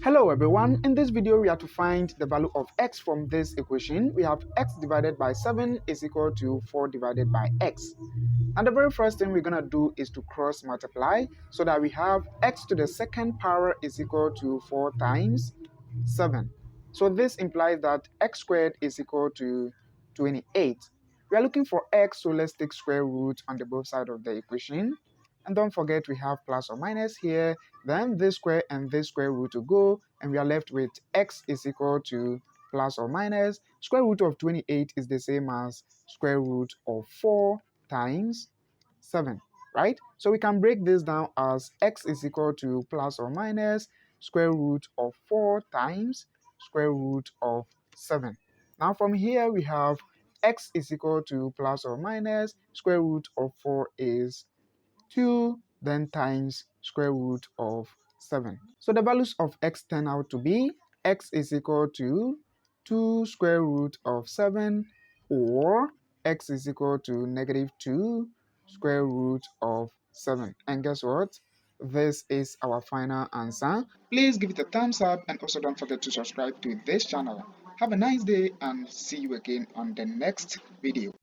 Hello everyone, in this video we are to find the value of x from this equation. We have x divided by 7 is equal to 4 divided by x. And the very first thing we're going to do is to cross multiply so that we have x to the second power is equal to 4 times 7. So this implies that x squared is equal to 28. We are looking for x, so let's take square root on the both sides of the equation. And don't forget we have plus or minus here, then this square and this square root to go, and we are left with x is equal to plus or minus. Square root of 28 is the same as square root of 4 times 7, right? So we can break this down as x is equal to plus or minus square root of 4 times square root of 7. Now from here we have x is equal to plus or minus square root of 4 is 2, then times square root of 7. So the values of x turn out to be x is equal to 2 square root of 7, or x is equal to negative 2 square root of 7. And guess what? This is our final answer. Please give it a thumbs up and also don't forget to subscribe to this channel. Have a nice day and see you again on the next video.